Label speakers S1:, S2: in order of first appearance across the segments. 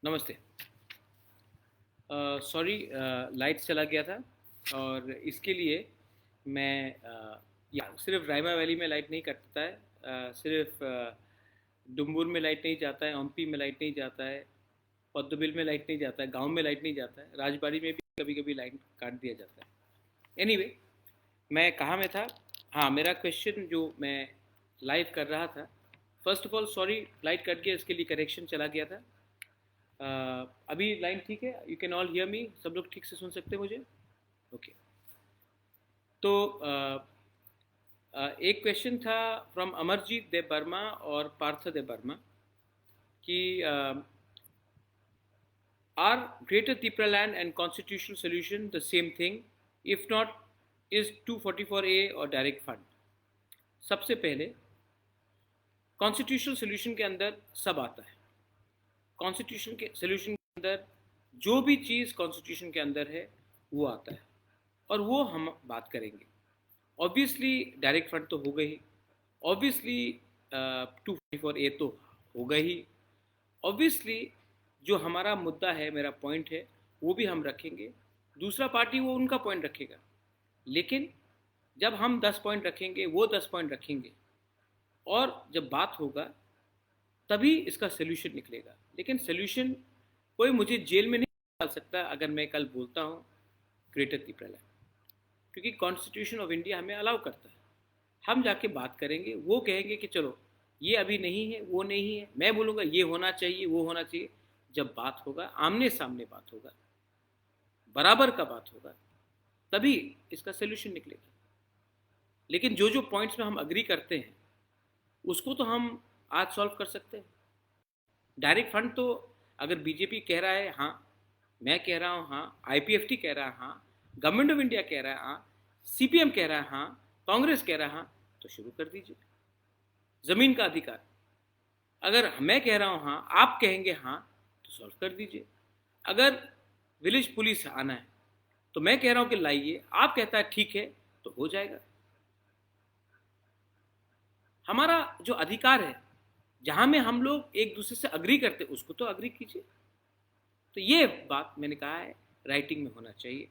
S1: नमस्ते। Sorry, light चला गया था और इसके लिए मैं या सिर्फ रायमा वैली में लाइट नहीं कटता है। सिर्फ डुम्बुर में लाइट नहीं जाता है, हम्पी में लाइट नहीं जाता है, पद्मबिल में लाइट नहीं जाता है, गांव में लाइट नहीं जाता है, राजबाड़ी में भी कभी कभी लाइट काट दिया जाता है। एनीवे, मैं कहाँ में था? हाँ, मेरा क्वेश्चन जो मैं लाइव कर रहा था। First of all sorry, light cut गया, इसके लिए करेक्शन चला गया था। अभी लाइन ठीक है? You can all hear me? सब लोग ठीक से सुन सकते हैं मुझे? ओके। तो एक क्वेश्चन था फ्रॉम अमरजीत देव वर्मा और पार्थ देव वर्मा कि are greater Tripura land and constitutional solution the same thing? If not, is 244A और डायरेक्ट फंड? सबसे पहले, कॉन्स्टिट्यूशनल सोल्यूशन के अंदर सब आता है। कॉन्स्टिट्यूशन के सोल्यूशन के अंदर जो भी चीज़ कॉन्स्टिट्यूशन के अंदर है वो आता है, और वो हम बात करेंगे। ऑब्वियसली डायरेक्ट फंड तो होगा ही, ऑब्वियसली 244A तो होगा ही, ऑब्वियसली जो हमारा मुद्दा है, मेरा पॉइंट है, वो भी हम रखेंगे। दूसरा पार्टी वो उनका पॉइंट रखेगा। लेकिन जब हम 10 पॉइंट रखेंगे, वो 10 पॉइंट रखेंगे, और जब बात होगा तभी इसका सोल्यूशन निकलेगा। लेकिन सोल्यूशन कोई मुझे जेल में नहीं डाल सकता अगर मैं कल बोलता हूँ ग्रेटर त्रिपुरा लैंड, क्योंकि कॉन्स्टिट्यूशन ऑफ इंडिया हमें अलाउ करता है। हम जाके बात करेंगे, वो कहेंगे कि चलो ये अभी नहीं है, वो नहीं है, मैं बोलूँगा ये होना चाहिए, वो होना चाहिए। जब बात होगा, आमने सामने बात होगा, बराबर का बात होगा, तभी इसका सोल्यूशन निकलेगा। लेकिन जो जो पॉइंट्स में हम अग्री करते हैं उसको तो हम आज सॉल्व कर सकते हैं। डायरेक्ट फंड तो अगर बीजेपी कह रहा है हाँ, मैं कह रहा हूँ हाँ, आईपीएफटी कह रहा है हाँ, गवर्नमेंट ऑफ इंडिया कह रहा है हाँ, सीपीएम कह रहा है हाँ, कांग्रेस कह रहा है हाँ, तो शुरू कर दीजिए। जमीन का अधिकार, अगर मैं कह रहा हूँ हाँ, आप कहेंगे हाँ, तो सॉल्व कर दीजिए। अगर विलेज पुलिस आना है तो मैं कह रहा हूँ कि लाइए, आप कहता है ठीक है, तो हो जाएगा। हमारा जो अधिकार है, जहां में हम लोग एक दूसरे से अग्री करते उसको तो अग्री कीजिए। तो ये बात मैंने कहा है राइटिंग में होना चाहिए।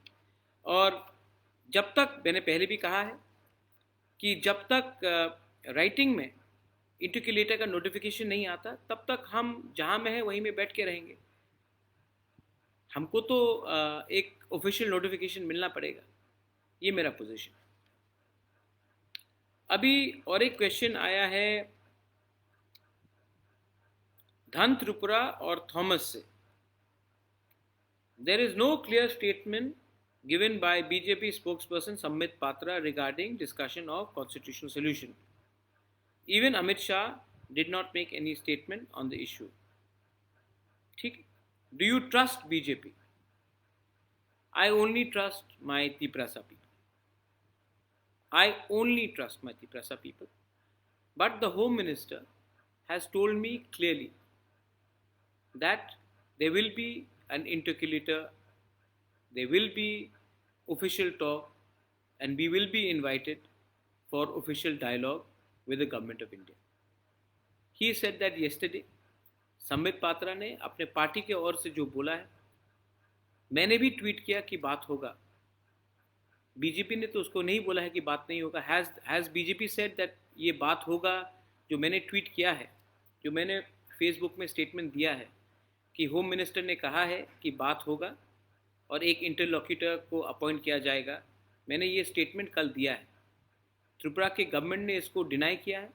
S1: और जब तक, मैंने पहले भी कहा है कि जब तक राइटिंग में इंटिक्यूलेटर का नोटिफिकेशन नहीं आता, तब तक हम जहां में है वहीं में बैठ के रहेंगे। हमको तो एक ऑफिशियल नोटिफिकेशन मिलना पड़ेगा। ये मेरा पोजीशन। अभी और एक क्वेश्चन आया है धन त्रिपुरा और थॉमस से। There is no clear statement given by BJP spokesperson Sambit Patra regarding discussion of constitutional solution. Even Amit Shah did not make any statement on the issue. ठीक? Do you trust BJP? I only trust my Tiprasa people. I only trust my Tiprasa people. But the Home Minister has told me clearly that there will be an interlocutor, there will be official talk, and we will be invited for official dialogue with the government of India. He said that yesterday. Sambit Patra ने अपने party के ओर से जो बोला है, मैंने भी tweet किया कि बात होगा। बीजेपी ने तो उसको नहीं बोला है कि बात नहीं होगा। हैज़ बीजेपी सेड दैट ये बात होगा? जो मैंने ट्वीट किया है, जो मैंने फेसबुक में स्टेटमेंट दिया है कि होम मिनिस्टर ने कहा है कि बात होगा और एक इंटरलॉक्यूटर को अपॉइंट किया जाएगा, मैंने ये स्टेटमेंट कल दिया है। त्रिपुरा के गवर्नमेंट ने इसको डिनाई किया है।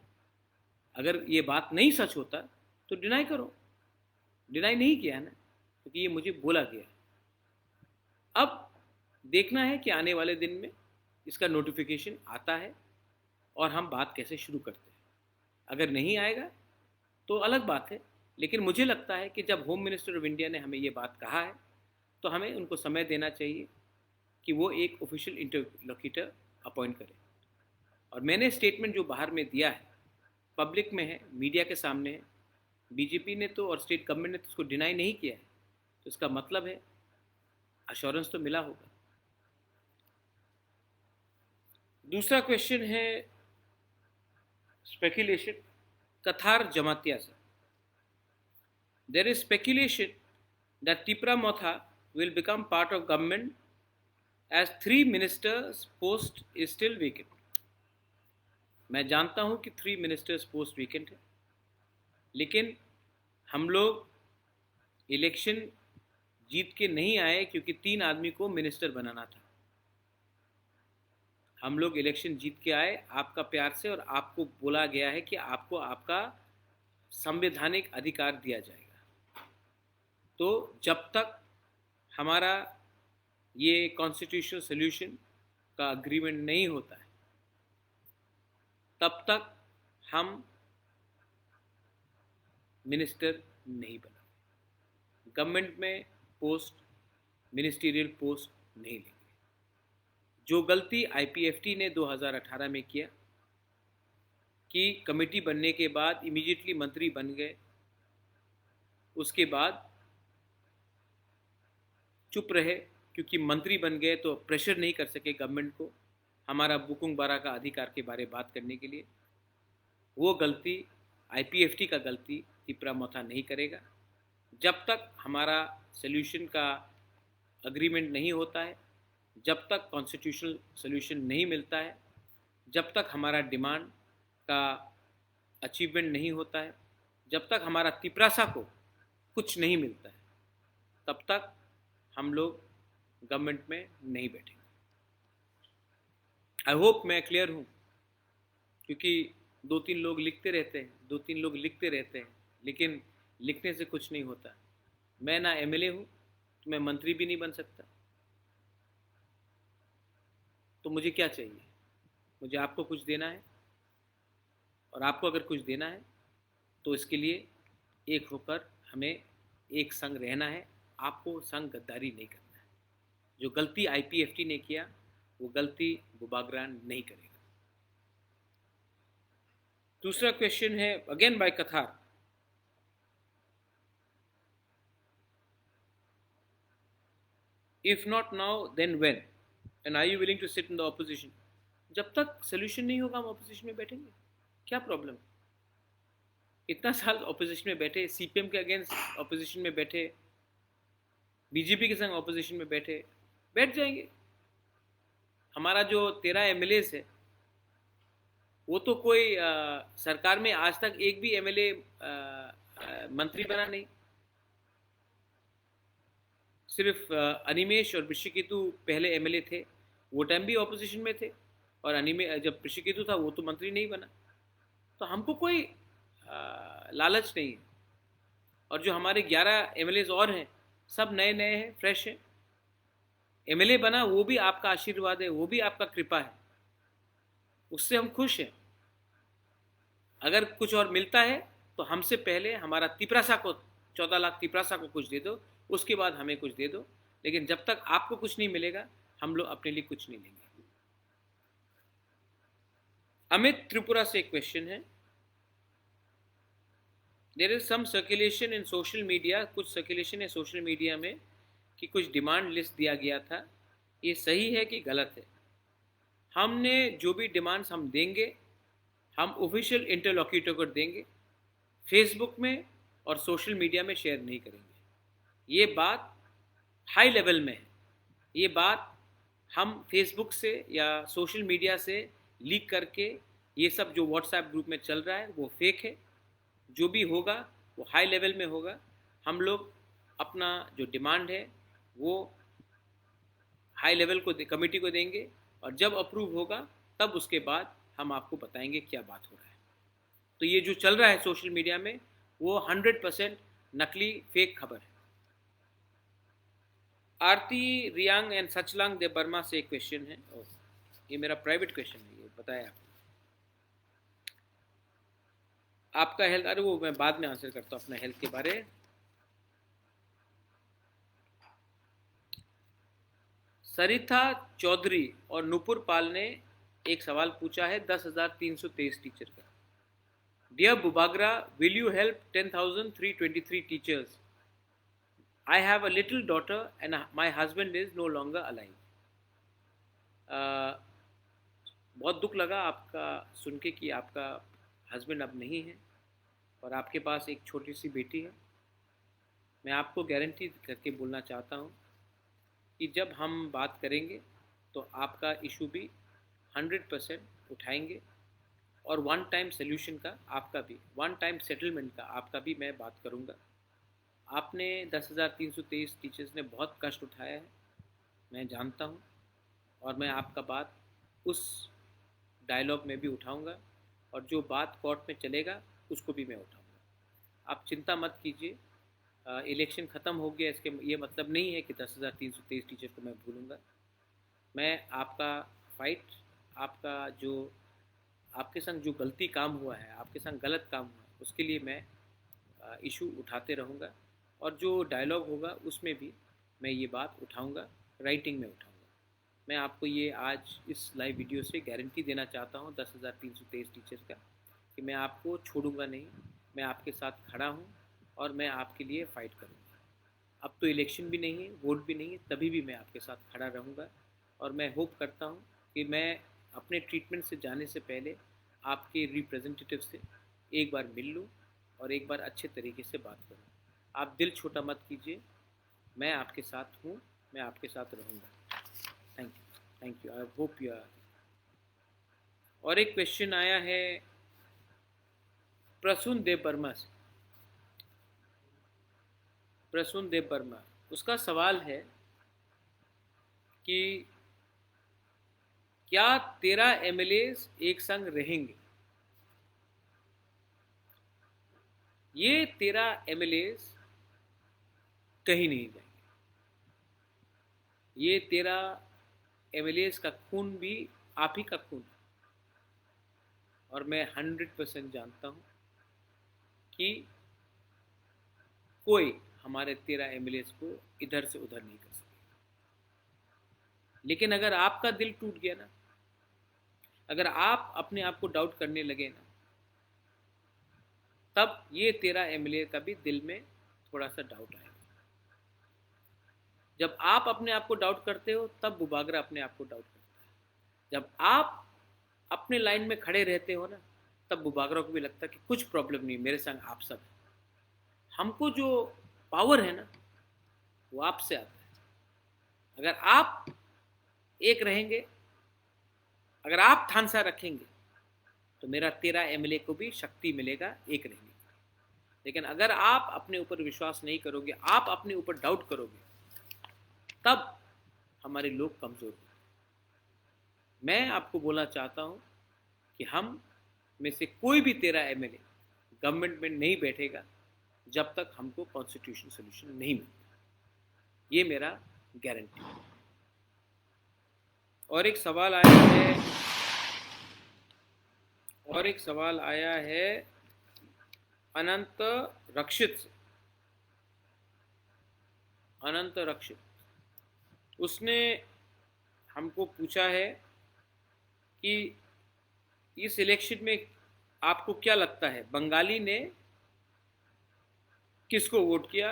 S1: अगर ये बात नहीं सच होता तो डिनाई करो। डिनाई नहीं किया है ना, क्योंकि ये मुझे बोला गया है। अब देखना है कि आने वाले दिन में इसका नोटिफिकेशन आता है और हम बात कैसे शुरू करते हैं। अगर नहीं आएगा तो अलग बात है, लेकिन मुझे लगता है कि जब होम मिनिस्टर ऑफ इंडिया ने हमें ये बात कहा है तो हमें उनको समय देना चाहिए कि वो एक ऑफिशियल इंटरलॉक्यूटर अपॉइंट करें। और मैंने स्टेटमेंट जो बाहर में दिया है, पब्लिक में है, मीडिया के सामने है। बीजेपी ने तो और स्टेट गवर्नमेंट ने तो उसको डिनाई नहीं किया है, तो इसका मतलब है अश्योरेंस तो मिला होगा। दूसरा क्वेश्चन है स्पेकुलेशन, कथार जमातिया से। There is speculation that Tipra Motha will become part of government as 3 ministers post is still vacant. मैं जानता हूं कि 3 ministers post vacant है, लेकिन हम लोग इलेक्शन जीत के नहीं आए क्योंकि 3 आदमी को मिनिस्टर बनाना था। हम लोग इलेक्शन जीत के आए आपका प्यार से, और आपको बोला गया है कि आपको आपका संवैधानिक अधिकार दिया जाएगा। तो जब तक हमारा ये कॉन्स्टिट्यूशनल सोल्यूशन का अग्रीमेंट नहीं होता है, तब तक हम मिनिस्टर नहीं बना, गवर्नमेंट में पोस्ट, मिनिस्टीरियल पोस्ट नहीं लेंगे। जो गलती आईपीएफटी ने 2018 में किया कि कमेटी बनने के बाद इमीडिएटली मंत्री बन गए, उसके बाद चुप रहे क्योंकि मंत्री बन गए तो प्रेशर नहीं कर सके गवर्नमेंट को हमारा बुकुंग बारा का अधिकार के बारे में बात करने के लिए। वो गलती आईपीएफटी का गलती तिपरा मोथा नहीं करेगा। जब तक हमारा सोल्यूशन का अग्रीमेंट नहीं होता है, जब तक कॉन्स्टिट्यूशनल सोल्यूशन नहीं मिलता है, जब तक हमारा डिमांड का अचीवमेंट नहीं होता है, जब तक हमारा तिपरासा को कुछ नहीं मिलता है, तब तक हम लोग गवर्नमेंट में नहीं बैठेंगे। आई होप मैं क्लियर हूँ, क्योंकि 2-3 लोग लिखते रहते हैं, लेकिन लिखने से कुछ नहीं होता। मैं ना एमएलए हूँ, तो मैं मंत्री भी नहीं बन सकता। तो मुझे क्या चाहिए? मुझे आपको कुछ देना है, और आपको अगर कुछ देना है तो इसके लिए एक होकर हमें एक संग रहना है। आपको संग गद्दारी नहीं करना है। जो गलती आईपीएफटी ने किया वो गलती बुबागरा नहीं करेगा। दूसरा क्वेश्चन है अगेन बाय कथार। If not now then when and are you willing to sit in the opposition? जब तक सोल्यूशन नहीं होगा हम ऑपोजिशन में बैठेंगे। क्या प्रॉब्लम? इतना साल ऑपोजिशन में बैठे, सीपीएम के अगेंस्ट ऑपोजिशन में बैठे, बीजेपी के संग ऑपोजिशन में बैठ जाएंगे। हमारा जो 13 एमएलएस है वो तो कोई सरकार में आज तक एक भी एमएलए मंत्री बना नहीं। सिर्फ अनिमेश और ऋषिकेतु पहले एमएलए थे, वो टाइम भी ऑपोजिशन में थे, और जब ऋषिकेतु था वो तो मंत्री नहीं बना। तो हमको कोई लालच नहीं है। और जो हमारे 11 एमएलएस और हैं सब नए हैं, फ्रेश हैं। एमएलए बना वो भी आपका आशीर्वाद है, वो भी आपका कृपा है, उससे हम खुश हैं। अगर कुछ और मिलता है तो हमसे पहले हमारा तिपरासा को 14 लाख तिपरासा को कुछ दे दो, उसके बाद हमें कुछ दे दो। लेकिन जब तक आपको कुछ नहीं मिलेगा हम लोग अपने लिए कुछ नहीं लेंगे। अमित त्रिपुरा से एक क्वेश्चन है। There is some circulation in social media, कुछ सर्कुलेशन है सोशल मीडिया में कि कुछ डिमांड लिस्ट दिया गया था, ये सही है कि गलत है? हमने जो भी डिमांड्स हम देंगे हम ऑफिशियल इंटरलॉक्यूटर को देंगे, फेसबुक में और सोशल मीडिया में शेयर नहीं करेंगे। ये बात हाई लेवल में है। ये बात हम फेसबुक से या सोशल मीडिया से लीक करके, ये सब जो व्हाट्सएप ग्रुप में चल रहा है वो फेक है। जो भी होगा वो हाई लेवल में होगा। हम लोग अपना जो डिमांड है वो हाई लेवल को कमेटी को देंगे, और जब अप्रूव होगा तब उसके बाद हम आपको बताएंगे क्या बात हो रहा है। तो ये जो चल रहा है सोशल मीडिया में वो 100% नकली फेक खबर है। आरती रियांग एंड सचलांग दे बर्मा से एक क्वेश्चन है। ये मेरा प्राइवेट क्वेश्चन है, ये बताया आपका हेल्थ, अरे वो मैं बाद में आंसर करता हूँ अपना हेल्थ के बारे। सरिता चौधरी और नुपुर पाल ने एक सवाल पूछा है 10,323 टीचर का। Dear Bubagra, will you help 10,323 teachers? I have a little daughter and my husband is no longer alive. बहुत दुख लगा आपका सुन के कि आपका हस्बैंड अब नहीं है और आपके पास एक छोटी सी बेटी है। मैं आपको गारंटी करके बोलना चाहता हूँ कि जब हम बात करेंगे तो आपका इशू भी 100% उठाएंगे, और वन टाइम सोल्यूशन का आपका भी, वन टाइम सेटलमेंट का आपका भी मैं बात करूँगा। आपने 10,323 टीचर्स ने बहुत कष्ट उठाया है, मैं जानता हूँ, और मैं आपका बात उस डायलॉग में भी उठाऊँगा, और जो बात कोर्ट में चलेगा उसको भी मैं उठाऊँगा। आप चिंता मत कीजिए, इलेक्शन ख़त्म हो गया इसके ये मतलब नहीं है कि 10,323 टीचर को मैं भूलूँगा। मैं आपका फाइट, आपका जो आपके संग जो गलती काम हुआ है, आपके संग गलत काम हुआ है, उसके लिए मैं इशू उठाते रहूँगा, और जो डायलॉग होगा उसमें भी मैं ये बात उठाऊँगा, राइटिंग में उठाऊँगा। मैं आपको ये आज इस लाइव वीडियो से गारंटी देना चाहता हूँ 10,323 टीचर्स का, कि मैं आपको छोड़ूंगा नहीं, मैं आपके साथ खड़ा हूँ और मैं आपके लिए फ़ाइट करूँगा। अब तो इलेक्शन भी नहीं है, वोट भी नहीं है, तभी भी मैं आपके साथ खड़ा रहूँगा, और मैं होप करता हूँ कि मैं अपने ट्रीटमेंट से जाने से पहले आपके रिप्रेजेंटेटिव से एक बार मिल लूँ और एक बार अच्छे तरीके से बात करूँ। आप दिल छोटा मत कीजिए, मैं आपके साथ हूँ, मैं आपके साथ रहूँगा। Thank you, I hope you are. और एक क्वेश्चन आया है प्रसून देव वर्मा से। प्रसून देव वर्मा, उसका सवाल है कि क्या 13 एमएलएस एक संग रहेंगे? ये 13 एमएलएस कहीं नहीं जाएंगे। ये 13 एमएलएस का खून भी आप ही का खून है, और मैं 100% जानता हूँ कि कोई हमारे 13 एमएलएस को इधर से उधर नहीं कर सके। लेकिन अगर आपका दिल टूट गया ना, अगर आप अपने आप को डाउट करने लगे ना, तब ये 13 एमएलए का भी दिल में थोड़ा सा डाउट आएगा। जब आप अपने आप को डाउट करते हो, तब बुबागरा अपने आप को डाउट करता है। जब आप अपने लाइन में खड़े रहते हो ना, तब बुबागरा को भी लगता है कि कुछ प्रॉब्लम नहीं, मेरे संग आप सब है। हमको जो पावर है ना, वो आपसे आता है। अगर आप एक रहेंगे, अगर आप थानसा रखेंगे, तो मेरा 13 एमएलए को भी शक्ति मिलेगा एक रहने की। लेकिन अगर आप अपने ऊपर विश्वास नहीं करोगे, आप अपने ऊपर डाउट करोगे, तब हमारे लोग कमज़ोर होंगे। मैं आपको बोलना चाहता हूं कि हम में से कोई भी 13 एमएलए गवर्नमेंट में नहीं बैठेगा जब तक हमको कॉन्स्टिट्यूशन सोल्यूशन नहीं मिलता। ये मेरा गारंटी है। और एक सवाल आया है अनंत रक्षित से। अनंत रक्षित, उसने हमको पूछा है कि इस इलेक्शन में आपको क्या लगता है, बंगाली ने किसको वोट किया,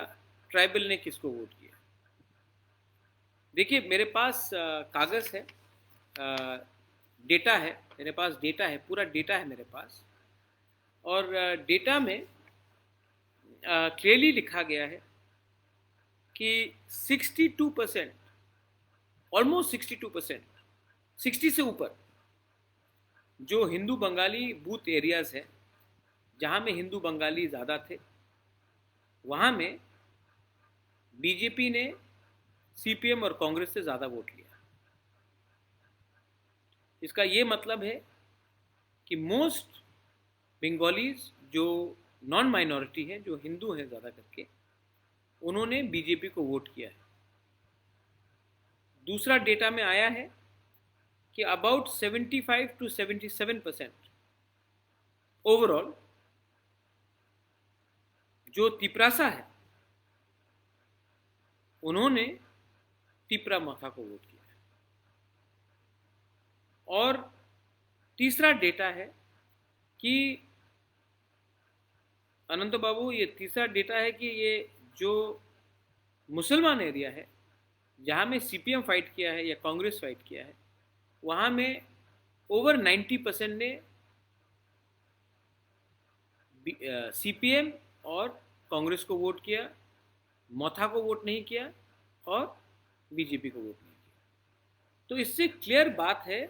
S1: ट्राइबल ने किसको वोट किया? देखिए, मेरे पास कागज़ है, डेटा है, मेरे पास डेटा है, पूरा डेटा है मेरे पास, और डेटा में क्लियरली लिखा गया है कि 62%, ऑलमोस्ट 62%, 60 से ऊपर जो हिंदू बंगाली बूथ एरियाज़ है, जहाँ में हिंदू बंगाली ज़्यादा थे, वहाँ में बीजेपी ने सीपीएम और कांग्रेस से ज़्यादा वोट लिया। इसका ये मतलब है कि मोस्ट बंगालीज जो नॉन माइनॉरिटी हैं, जो हिंदू हैं ज़्यादा करके, उन्होंने बीजेपी को वोट किया है। दूसरा डेटा में आया है कि अबाउट 75 to 77% ओवरऑल जो तिपरासा है, उन्होंने तिपरा माथा को वोट किया है। और तीसरा डेटा है कि अनंत बाबू, ये तीसरा डेटा है कि ये जो मुसलमान एरिया है, जहाँ में सीपीएम फाइट किया है या कांग्रेस फाइट किया है, वहाँ में ओवर 90% ने सीपीएम और कांग्रेस को वोट किया। मोथा को वोट नहीं किया और बीजेपी को वोट नहीं किया। तो इससे क्लियर बात है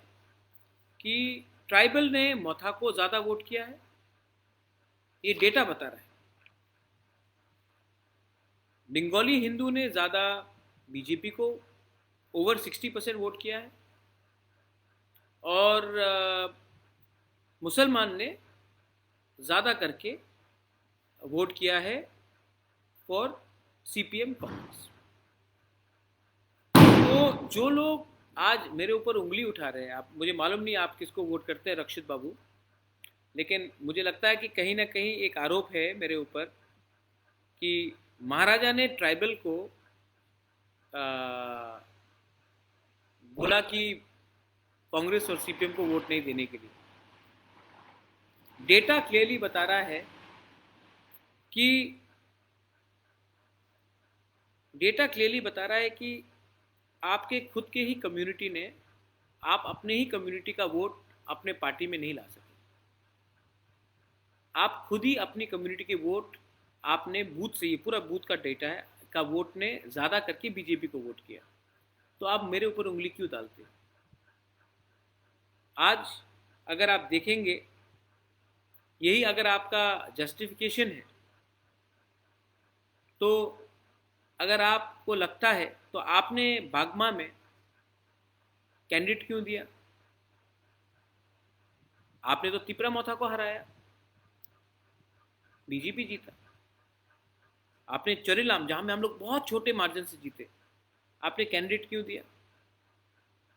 S1: कि ट्राइबल ने मोथा को ज़्यादा वोट किया है, ये डेटा बता रहा है। बंगाली हिंदू ने ज़्यादा बीजेपी को ओवर 60% वोट किया है और मुसलमान ने ज़्यादा करके वोट किया है फॉर सीपीएम कांग्रेस। तो जो लोग आज मेरे ऊपर उंगली उठा रहे हैं, आप, मुझे मालूम नहीं आप किसको वोट करते हैं रक्षित बाबू, लेकिन मुझे लगता है कि कहीं ना कहीं एक आरोप है मेरे ऊपर कि महाराजा ने ट्राइबल को बोला कि कांग्रेस और सीपीएम को वोट नहीं देने के लिए। डेटा क्लियरली बता रहा है कि आपके खुद के ही कम्युनिटी ने, आप अपने ही कम्युनिटी का वोट अपने पार्टी में नहीं ला सके। आप खुद ही अपनी कम्युनिटी के वोट आपने बूथ से, ये पूरा बूथ का डेटा है, का वोट ने ज़्यादा करके बीजेपी को वोट किया। तो आप मेरे ऊपर उंगली क्यों डालते? आज अगर आप देखेंगे, यही अगर आपका जस्टिफिकेशन है, तो अगर आपको लगता है तो आपने बागमा में कैंडिडेट क्यों दिया? आपने तो तिपरा मोथा को हराया, बीजेपी जीता। आपने चरीलाम, जहां में हम लोग बहुत छोटे मार्जिन से जीते, आपने कैंडिडेट क्यों दिया?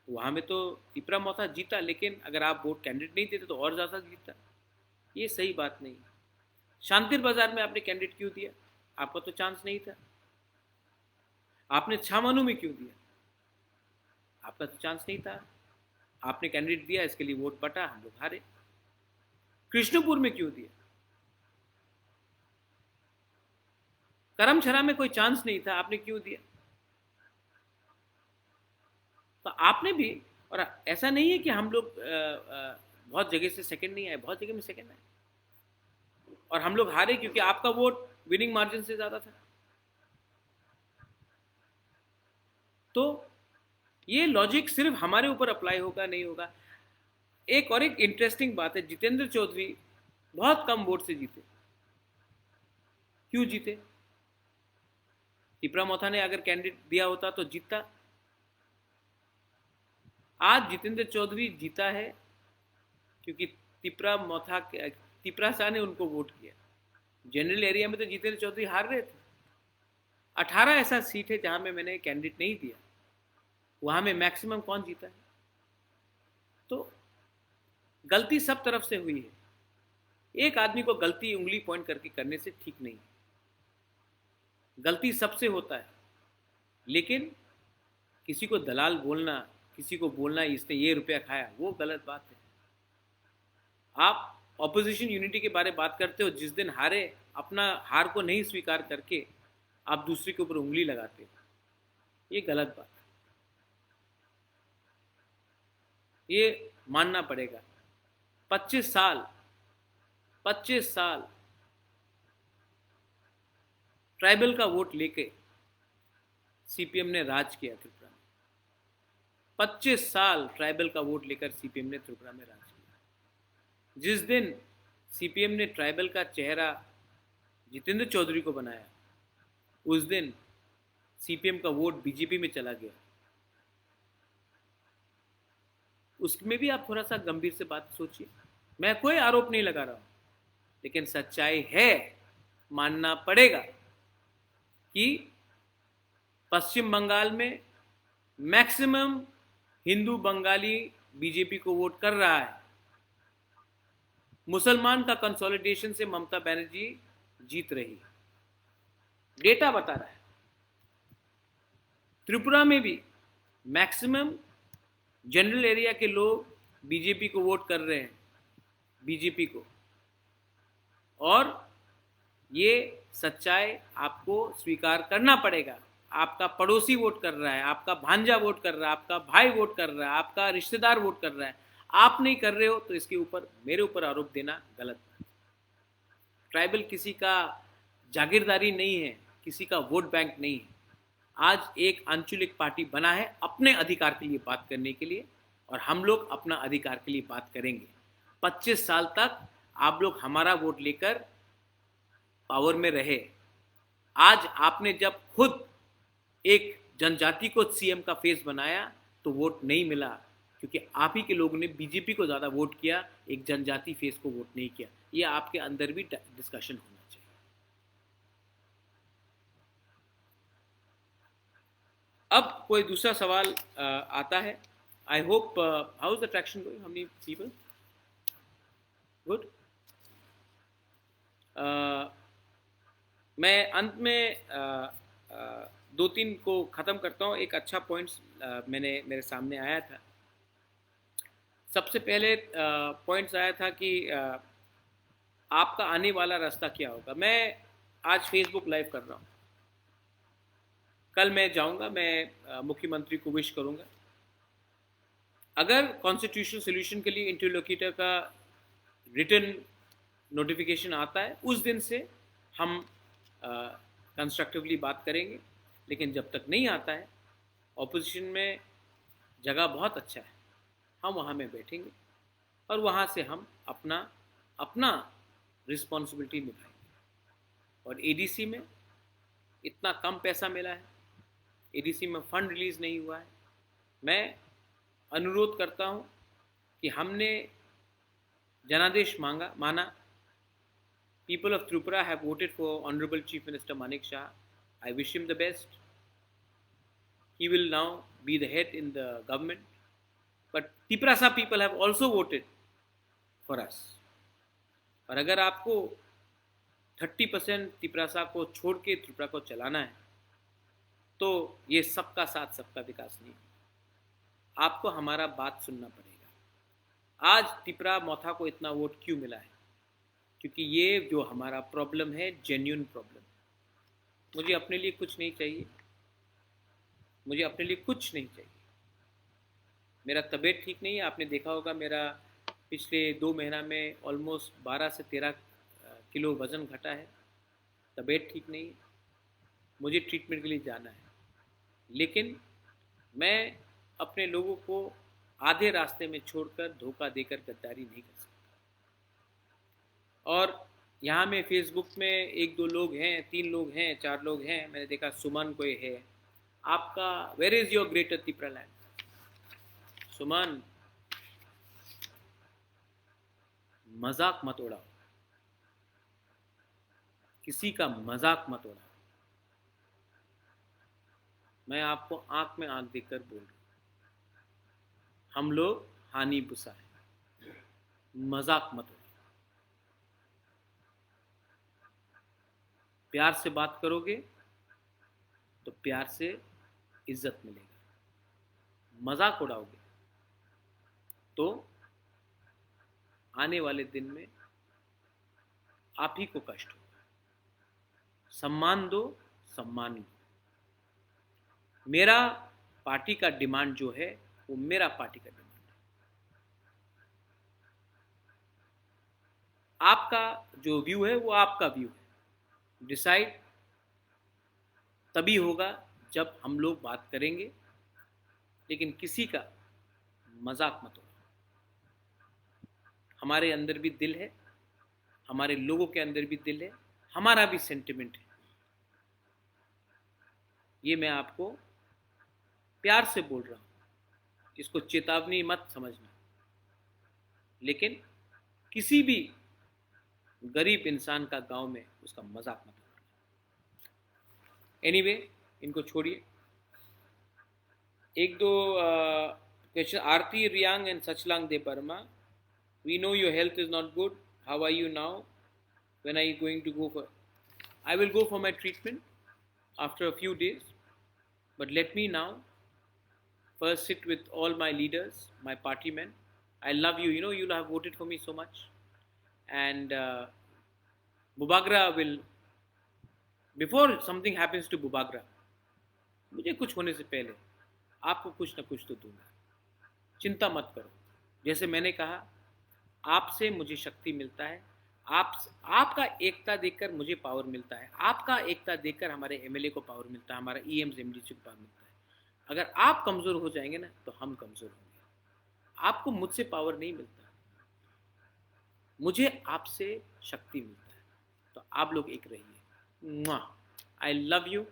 S1: वहां में तो तिपरा मोथा जीता, लेकिन अगर आप वोट कैंडिडेट नहीं देते तो और ज़्यादा जीता। ये सही बात नहीं। शांतिर बाजार में आपने कैंडिडेट क्यों दिया? आपका तो चांस नहीं था। आपने छामानू में क्यों दिया? आपका तो चांस नहीं था। आपने कैंडिडेट दिया, इसके लिए वोट बटा, हम लोग हारे। कृष्णपुर में क्यों दिया? करमछरा में कोई चांस नहीं था, आपने क्यों दिया? तो आपने भी, और ऐसा नहीं है कि हम लोग बहुत जगह से सेकंड नहीं आए, बहुत जगह में सेकंड आए, और हम लोग हारे क्योंकि आपका वोट विनिंग मार्जिन से ज्यादा था। तो ये लॉजिक सिर्फ हमारे ऊपर अप्लाई होगा नहीं होगा। एक और एक इंटरेस्टिंग बात है, जितेंद्र चौधरी बहुत कम वोट से जीते। क्यों जीते? तिपरा मोथा ने अगर कैंडिडेट दिया होता तो जीतता। आज जितेंद्र चौधरी जीता है क्योंकि तिपरा शाह ने उनको वोट किया। जनरल एरिया में तो जितेंद्र चौधरी हार रहे थे। 18 ऐसा सीट है जहां में मैंने कैंडिडेट नहीं दिया, वहां में मैक्सिमम कौन जीता है? तो गलती सब तरफ से हुई है। एक आदमी को गलती उंगली पॉइंट करके करने से ठीक नहीं। गलती सबसे होता है, लेकिन किसी को दलाल बोलना, किसी को बोलना इसने ये रुपया खाया, वो गलत बात है। आप ऑपोजिशन यूनिटी के बारे में बात करते हो, जिस दिन हारे अपना हार को नहीं स्वीकार करके आप दूसरे के ऊपर उंगली लगाते हो, ये गलत बात है। ये मानना पड़ेगा। 25 साल ट्राइबल का वोट लेके सीपीएम ने राज किया त्रिपुरा में। 25 साल ट्राइबल का वोट लेकर सीपीएम ने त्रिपुरा में राज किया। जिस दिन सीपीएम ने ट्राइबल का चेहरा जितेंद्र चौधरी को बनाया, उस दिन सीपीएम का वोट बीजेपी में चला गया। उसमें भी आप थोड़ा सा गंभीर से बात सोचिए। मैं कोई आरोप नहीं लगा रहा हूं, लेकिन सच्चाई है, मानना पड़ेगा कि पश्चिम बंगाल में मैक्सिमम हिंदू बंगाली बीजेपी को वोट कर रहा है। मुसलमान का कंसोलिडेशन से ममता बनर्जी जीत रही है, डेटा बता रहा है। त्रिपुरा में भी मैक्सिमम जनरल एरिया के लोग बीजेपी को वोट कर रहे हैं, बीजेपी को। और ये सच्चाई आपको स्वीकार करना पड़ेगा। आपका पड़ोसी वोट कर रहा है, आपका भांजा वोट कर रहा है, आपका भाई वोट कर रहा है, आपका रिश्तेदार वोट कर रहा है, आप नहीं कर रहे हो, तो इसके ऊपर मेरे ऊपर आरोप देना गलत है। ट्राइबल किसी का जागीरदारी नहीं है, किसी का वोट बैंक नहीं है। आज एक आंचलिक पार्टी बना है अपने अधिकार के लिए बात करने के लिए, और हम लोग अपना अधिकार के लिए बात करेंगे। 25 साल तक आप लोग हमारा वोट लेकर पावर में रहे। आज आपने जब खुद एक जनजाति को सीएम का फेस बनाया तो वोट नहीं मिला, क्योंकि आप ही के लोगों ने बीजेपी को ज़्यादा वोट किया, एक जनजाति फेस को वोट नहीं किया। ये आपके अंदर भी डिस्कशन होना चाहिए। अब कोई दूसरा सवाल आता है। I hope how is the traction going, how many people? Good. मैं अंत में दो तीन को ख़त्म करता हूँ। एक अच्छा पॉइंट्स मेरे सामने आया था। सबसे पहले पॉइंट्स आया था कि आपका आने वाला रास्ता क्या होगा। मैं आज फेसबुक लाइव कर रहा हूँ, कल मैं जाऊँगा, मैं मुख्यमंत्री को विश करूँगा। अगर कॉन्स्टिट्यूशनल सोल्यूशन के लिए इंटरलोक्यूटर का रिटन नोटिफिकेशन आता है, उस दिन से हम कंस्ट्रक्टिवली बात करेंगे। लेकिन जब तक नहीं आता है, ऑपोजिशन में जगह बहुत अच्छा है, हम वहाँ में बैठेंगे और वहाँ से हम अपना रिस्पॉन्सिबिलिटी निभाएंगे। और एडीसी में इतना कम पैसा मिला है, एडीसी में फंड रिलीज़ नहीं हुआ है। मैं अनुरोध करता हूँ कि हमने जनादेश माना। People of Tripura have voted for Honorable Chief Minister Manik Shah. I wish him the best. He will now be the head in the government. But Tiprasa people have also voted for us. और अगर आपको 30% तिपरासा को छोड़ के त्रिपुरा को चलाना है, तो ये सबका साथ सबका विकास नहीं, आपको हमारा बात सुनना पड़ेगा। आज त्रिपुरा मौथा को इतना वोट क्यों मिला है? क्योंकि ये जो हमारा प्रॉब्लम है, जेन्युइन प्रॉब्लम। मुझे अपने लिए कुछ नहीं चाहिए, मुझे अपने लिए कुछ नहीं चाहिए। मेरा तबीयत ठीक नहीं है, आपने देखा होगा मेरा पिछले 2 महीना में ऑलमोस्ट 12 से 13 किलो वज़न घटा है। तबीयत ठीक नहीं है, मुझे ट्रीटमेंट के लिए जाना है। लेकिन मैं अपने लोगों को आधे रास्ते में छोड़कर, धोखा देकर गद्दारी नहीं कर सकता। और यहाँ में फेसबुक में 1-2 लोग हैं, 3 लोग हैं, 4 लोग हैं, मैंने देखा सुमन कोई है। आपका where is your greater Tripura land? Suman, मजाक मत उड़ाओ, किसी का मजाक मत उड़ाओ। मैं आपको आंख में आंख देकर बोल रहा हूँ, हम लोग हानि बुसा है, मजाक मत उड़ाओ। प्यार से बात करोगे तो प्यार से इज्जत मिलेगा। मजाक उड़ाओगे तो आने वाले दिन में आप ही को कष्ट होगा। सम्मान दो, सम्मान लो। मेरा पार्टी का डिमांड जो है वो मेरा पार्टी का डिमांड है। आपका जो व्यू है वो आपका व्यू है। डिसाइड तभी होगा जब हम लोग बात करेंगे, लेकिन किसी का मजाक मत उड़ाओ। हमारे अंदर भी दिल है, हमारे लोगों के अंदर भी दिल है, हमारा भी सेंटिमेंट है। ये मैं आपको प्यार से बोल रहा हूँ, इसको चेतावनी मत समझना। लेकिन किसी भी गरीब इंसान का गांव में उसका मजाक मत उड़ाना। एनीवे, इनको छोड़िए। 1-2 क्वेश्चन। आरती रियांग एंड सचलांग Debbarma, we know your health is not good. How are you now? When are you going to go for? I will go for my treatment after a few days. But let me now first sit with all my leaders, my party men. I love you. You know, you have voted for me so much. And Bubagra will, before something happens to Bubagra, मुझे कुछ होने से पहले आपको कुछ ना कुछ तो दूंगा। चिंता मत करो। जैसे मैंने कहा, आपसे मुझे शक्ति मिलता है, आपका एकता देखकर मुझे पावर मिलता है, आपका एकता देखकर हमारे एमएलए को पावर मिलता है, हमारा ईएम्स एमडीसी को पावर मिलता है। अगर आप कमज़ोर हो जाएंगे ना तो हम कमज़ोर होंगे। आपको मुझसे पावर नहीं मिलता, मुझे आपसे शक्ति मिलता है। तो आप लोग एक रहिए। I love you,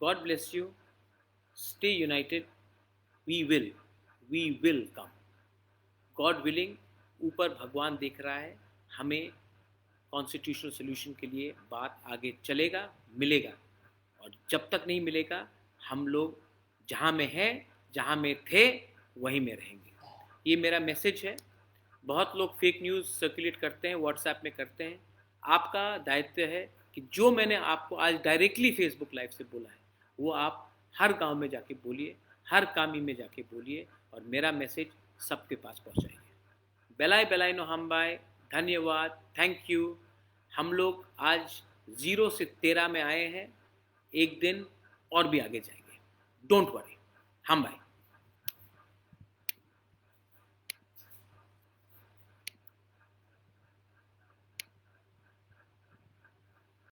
S1: God bless you, stay united, we will come, God willing. ऊपर भगवान देख रहा है, हमें कॉन्स्टिट्यूशनल सोल्यूशन के लिए बात आगे चलेगा, मिलेगा। और जब तक नहीं मिलेगा हम लोग जहाँ में हैं, जहाँ में थे, वहीं में रहेंगे। ये मेरा मैसेज है। बहुत लोग फेक न्यूज़ सर्कुलेट करते हैं, व्हाट्सएप में करते हैं। आपका दायित्व है कि जो मैंने आपको आज डायरेक्टली फेसबुक लाइव से बोला है वो आप हर गांव में जाके बोलिए, हर कामी में जाके बोलिए और मेरा मैसेज सबके पास पहुंचाइए। बेलाय बेलाय नो हम्बाय, धन्यवाद, थैंक यू। हम लोग आज 0 से 13 में आए हैं, एक दिन और भी आगे जाएंगे। Don't worry, हम्बाय।